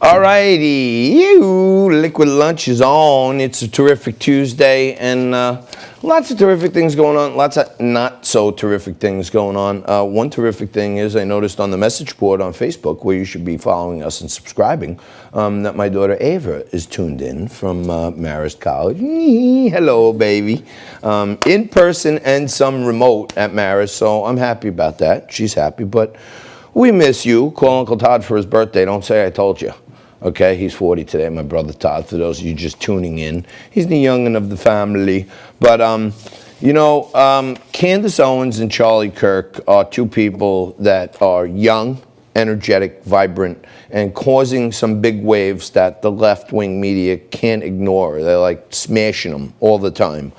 All righty, Liquid Lunch is on. It's a terrific Tuesday, and lots of terrific things going on, lots of not so terrific things going on. One terrific thing is I noticed on the message board on Facebook, where you should be following us and subscribing, that my daughter Ava is tuned in from Marist College. Hello, baby. In person and some remote at Marist, so I'm happy about that. She's happy, but we miss you. Call Uncle Todd for his birthday. Don't say I told you. Okay, he's 40 today, my brother Todd, for those of you just tuning in. He's the youngin' of the family. But, Candace Owens and Charlie Kirk are two people that are young, energetic, vibrant, and causing some big waves that the left-wing media can't ignore. They're like smashing them all the time.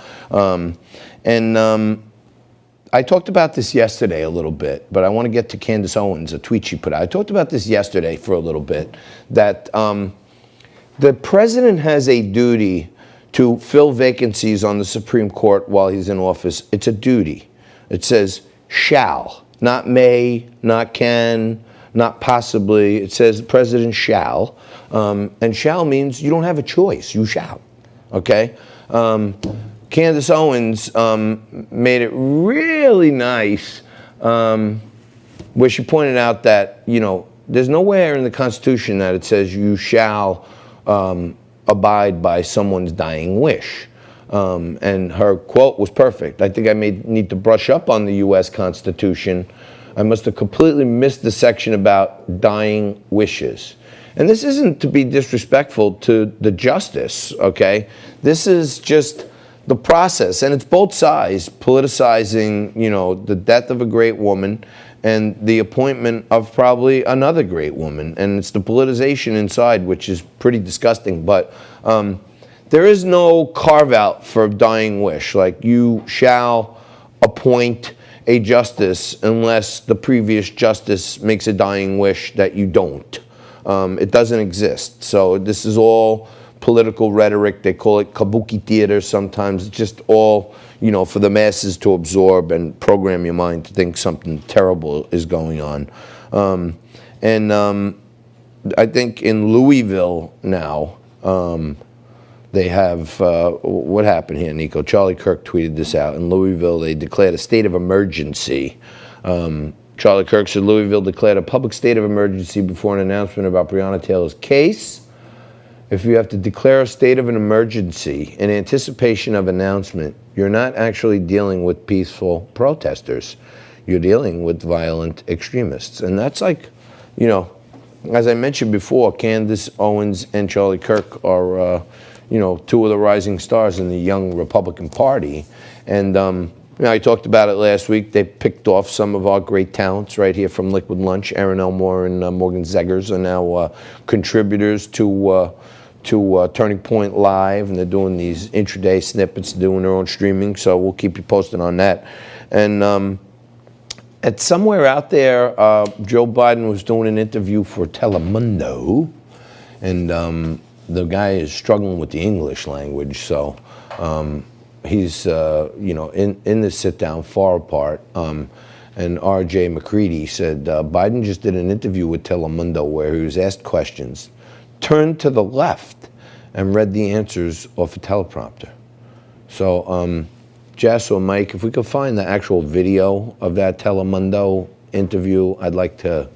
I talked about this yesterday a little bit, but I want to get to Candace Owens, a tweet she put out. I talked about this yesterday for a little bit, that the president has a duty to fill vacancies on the Supreme Court while he's in office. It's a duty. It says shall, not may, not can, not possibly. It says the president shall, and shall means you don't have a choice. You shall, okay? Candace Owens made it really nice where she pointed out that, there's nowhere in the Constitution that it says you shall abide by someone's dying wish. And her quote was perfect. I think I need to brush up on the U.S. Constitution. I must have completely missed the section about dying wishes. And this isn't to be disrespectful to the justice, okay? This is just the process, and it's both sides politicizing, the death of a great woman and the appointment of probably another great woman, and it's the politicization inside, which is pretty disgusting. But there is no carve out for dying wish, like you shall appoint a justice unless the previous justice makes a dying wish that you don't. It doesn't exist. So this is all political rhetoric. They call it kabuki theater sometimes. It's just all, for the masses to absorb and program your mind to think something terrible is going on. I think in Louisville now, they have, what happened here, Nico? Charlie Kirk tweeted this out. In Louisville, they declared a state of emergency. Charlie Kirk said Louisville declared a public state of emergency before an announcement about Breonna Taylor's case. If you have to declare a state of an emergency in anticipation of announcement, you're not actually dealing with peaceful protesters. You're dealing with violent extremists. And that's like, as I mentioned before, Candace Owens and Charlie Kirk are, two of the rising stars in the young Republican Party. And, I talked about it last week. They picked off some of our great talents right here from Liquid Lunch. Aaron Elmore and Morgan Zeggers are now contributors to Turning Point Live, and they're doing these intraday snippets, doing their own streaming, so we'll keep you posted on that. And at somewhere out there, Joe Biden was doing an interview for Telemundo, and the guy is struggling with the English language, so he's, in the sit-down far apart. And R.J. McCready said, Biden just did an interview with Telemundo where he was asked questions, turned to the left, and read the answers off a teleprompter. So, Jess or Mike, if we could find the actual video of that Telemundo interview, I'd like to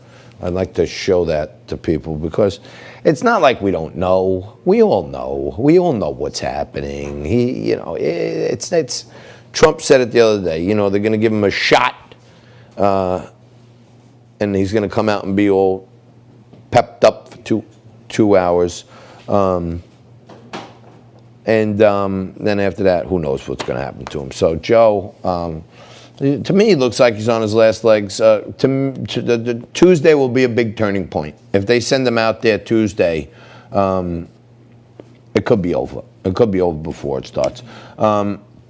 show that to people, because it's not like we don't know. We all know. We all know what's happening. It's Trump said it the other day. They're going to give him a shot, and he's going to come out and be all pepped up for two hours, and then after that, who knows what's going to happen to him. So Joe, to me, it looks like he's on his last legs. Tuesday will be a big turning point. If they send him out there Tuesday, it could be over. It could be over before it starts.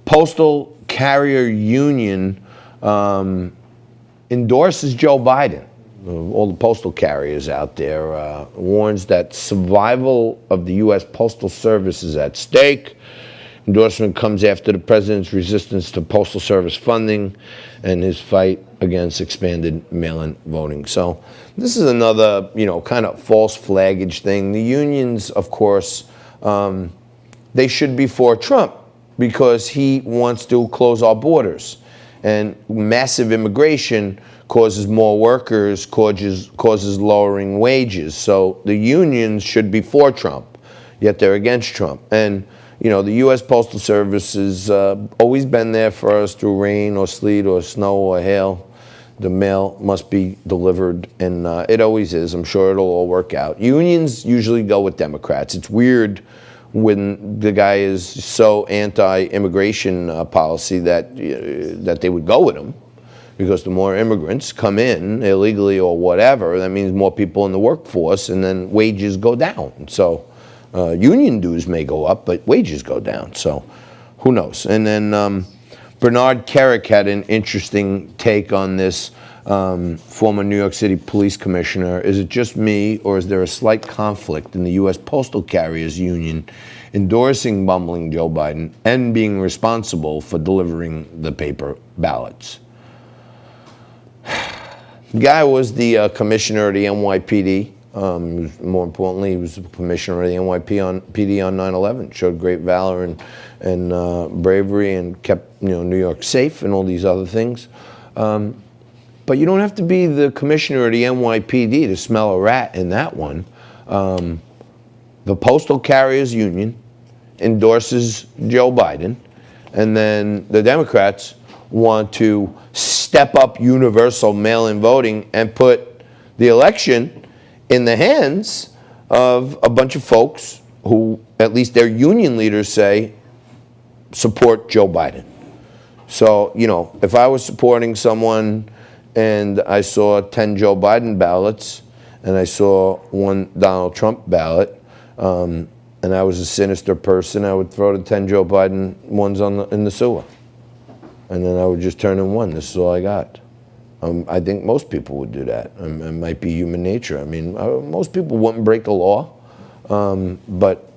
Postal Carrier Union endorses Joe Biden. All the postal carriers out there, warns that survival of the U.S. Postal Service is at stake. Endorsement comes after the president's resistance to Postal Service funding and his fight against expanded mail-in voting. So this is another, kind of false flaggage thing. The unions, of course, they should be for Trump because he wants to close our borders. And massive immigration causes more workers, causes lowering wages. So the unions should be for Trump, yet they're against Trump. And the U.S. Postal Service has always been there for us through rain or sleet or snow or hail. The mail must be delivered, and it always is. I'm sure it'll all work out. Unions usually go with Democrats. It's weird when the guy is so anti-immigration policy that they would go with him, because the more immigrants come in illegally or whatever, that means more people in the workforce, and then wages go down. So union dues may go up, but wages go down. So who knows? And then Bernard Kerik had an interesting take on this, former New York City police commissioner. Is it just me, or is there a slight conflict in the U.S. Postal Carriers Union endorsing bumbling Joe Biden and being responsible for delivering the paper ballots? The guy was the commissioner of the NYPD. More importantly, he was the commissioner of the NYPD on 9/11. Showed great valor and bravery, and kept New York safe and all these other things. But you don't have to be the commissioner of the NYPD to smell a rat in that one. The Postal Carriers Union endorses Joe Biden, and then the Democrats want to step up universal mail-in voting and put the election in the hands of a bunch of folks who, at least their union leaders say, support Joe Biden. So, if I was supporting someone and I saw 10 Joe Biden ballots and I saw one Donald Trump ballot, and I was a sinister person, I would throw the 10 Joe Biden ones in the sewer. And then I would just turn in one. This is all I got. I think most people would do that. It might be human nature. I mean, most people wouldn't break the law, but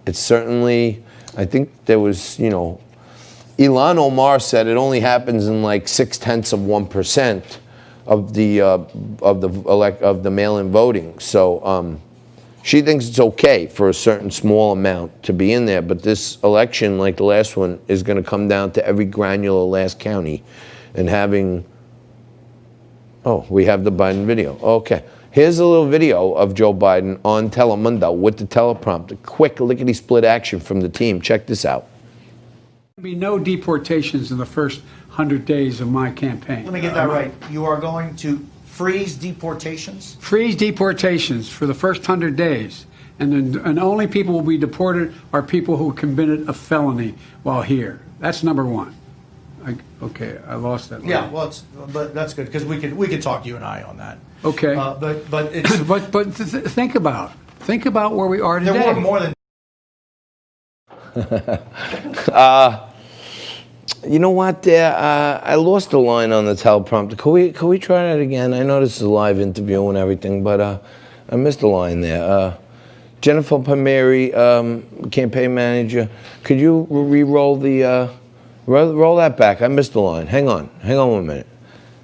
it's certainly, I think there was, Ilhan Omar said it only happens in like 0.6% of the mail-in voting. So she thinks it's okay for a certain small amount to be in there, but this election, like the last one, is going to come down to every granular last county and having. Oh, we have the Biden video. Okay. Here's a little video of Joe Biden on Telemundo with the teleprompter. Quick lickety-split action from the team. Check this out. There will be no deportations in the first 100 days of my campaign. Let me get that right. You are going to freeze deportations? Freeze deportations for the first 100 days. And only people will be deported are people who committed a felony while here. That's number one. Okay, I lost that. Yeah, well, but that's good because we could talk you and I on that. Okay, but it's think about where we are today. There were more than. You know what? I lost the line on the teleprompter. Could we try that again? I know this is a live interview and everything, but I missed the line there. Jennifer Palmieri, campaign manager, could you re-roll the? Roll that back. I missed the line. Hang on 1 minute.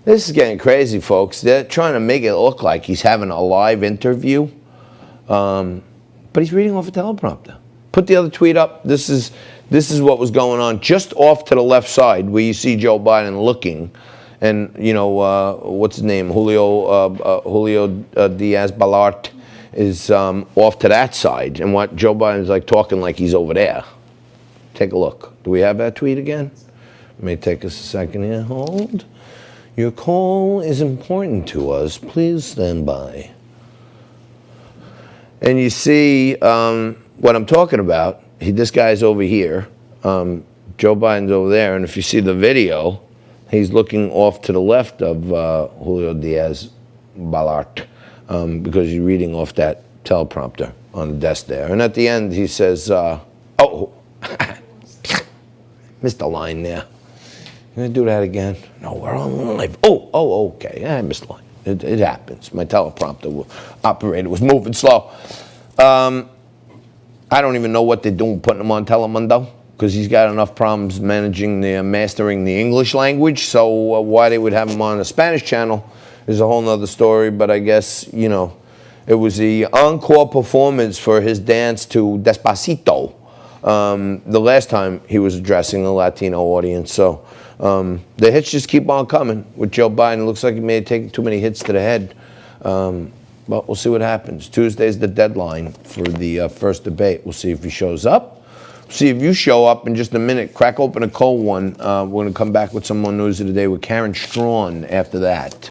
This is getting crazy, folks. They're trying to make it look like he's having a live interview, but he's reading off a teleprompter. Put the other tweet up. This is what was going on just off to the left side, where you see Joe Biden looking, and what's his name, Julio Diaz-Balart is off to that side, and what Joe Biden's like talking like he's over there. Take a look. Do we have that tweet again? It may take us a second here. Hold. Your call is important to us. Please stand by. And you see what I'm talking about. This guy's over here. Joe Biden's over there. And if you see the video, he's looking off to the left of Julio Diaz-Balart because he's reading off that teleprompter on the desk there. And at the end, he says, oh, missed the line there. Can I do that again? No, we're on live. Oh, okay. I missed the line. It happens. My teleprompter operator was moving slow. I don't even know what they're doing, putting them on Telemundo. because he's got enough problems mastering the English language. So why they would have him on a Spanish channel is a whole nother story. But I guess, you know, it was the encore performance for his dance to Despacito the last time he was addressing the Latino audience. So the hits just keep on coming with Joe Biden. It looks like he may have taken too many hits to the head. But we'll see what happens. Tuesday's the deadline for the first debate. We'll see if he shows up. See if you show up in just a minute. Crack open a cold one. We're going to come back with some more news of the day with Karen Strawn after that.